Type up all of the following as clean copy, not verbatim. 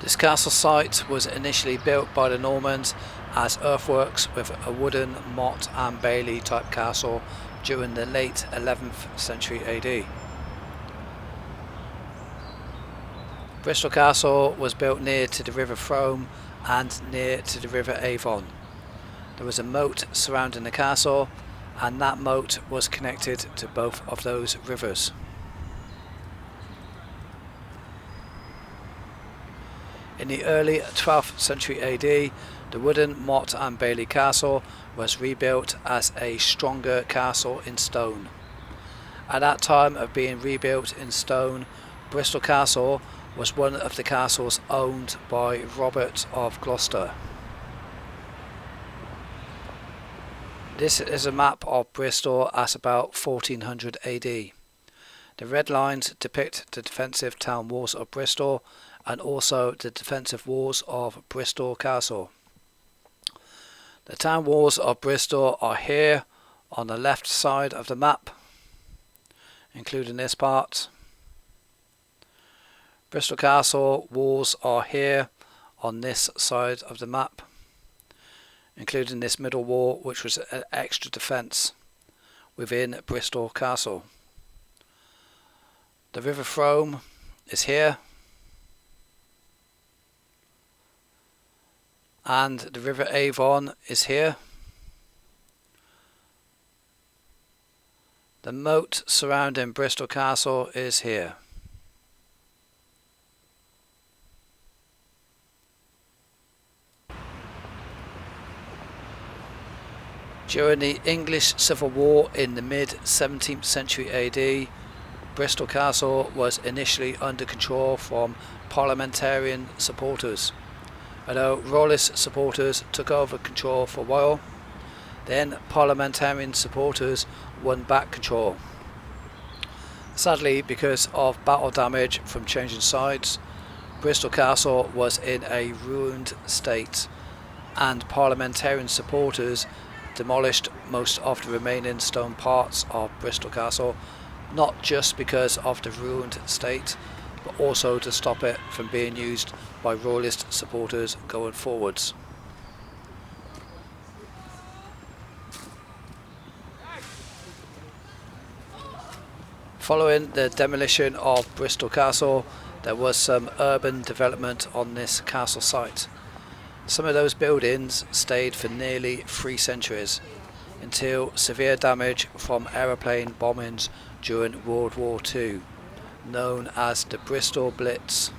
This castle site was initially built by the Normans as earthworks with a wooden motte and bailey type castle during the late 11th century AD. Bristol Castle was built near to the River Frome and near to the River Avon. There was a moat surrounding the castle, and that moat was connected to both of those rivers. In the early 12th century AD, the wooden motte and bailey castle was rebuilt as a stronger castle in stone. At that time of being rebuilt in stone, Bristol Castle was one of the castles owned by Robert of Gloucester. This is a map of Bristol at about 1400 AD. The red lines depict the defensive town walls of Bristol and also the defensive walls of Bristol Castle. The town walls of Bristol are here on the left side of the map, including this part. Bristol Castle walls are here on this side of the map, including this middle wall, which was an extra defence within Bristol Castle. The River Frome is here, and the River Avon is here. The moat surrounding Bristol Castle is here. During the English Civil War in the mid-17th century AD, Bristol Castle was initially under control from parliamentarian supporters. Although Royalist supporters took over control for a while, then parliamentarian supporters won back control. Sadly, because of battle damage from changing sides, Bristol Castle was in a ruined state, and parliamentarian supporters demolished most of the remaining stone parts of Bristol Castle, not just because of the ruined state, but also to stop it from being used by Royalist supporters going forwards. Following the demolition of Bristol Castle, there was some urban development on this castle site. Some of those buildings stayed for nearly 3 centuries, until severe damage from aeroplane bombings during World War II, known as the Bristol Blitz,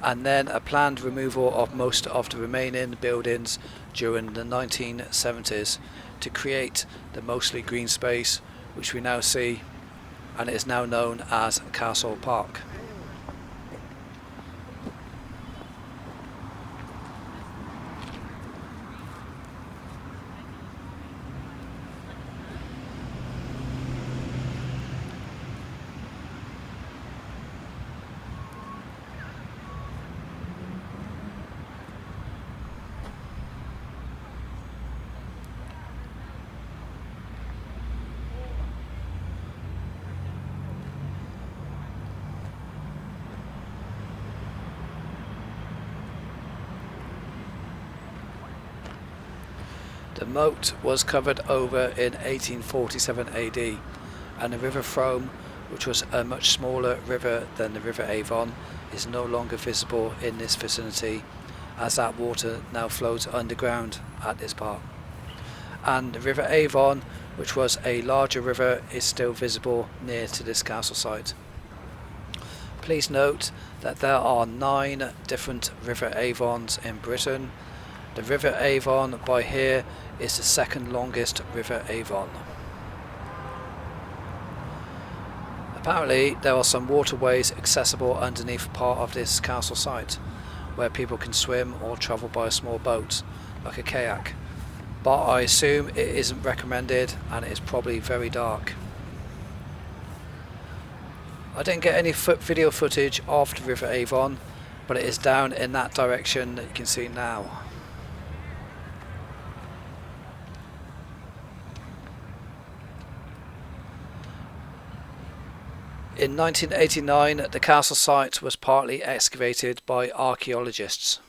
and then a planned removal of most of the remaining buildings during the 1970s to create the mostly green space which we now see, and it is now known as Castle Park. The moat was covered over in 1847 AD, and the River Frome, which was a much smaller river than the River Avon, is no longer visible in this vicinity, as that water now flows underground at this part. And the River Avon, which was a larger river, is still visible near to this castle site. Please note that there are 9 different River Avons in Britain. The River Avon by here is the second longest River Avon. Apparently there are some waterways accessible underneath part of this castle site, where people can swim or travel by a small boat, like a kayak, but I assume it isn't recommended and it is probably very dark. I didn't get any video footage of the River Avon, but it is down in that direction that you can see now. In 1989, the castle site was partly excavated by archaeologists.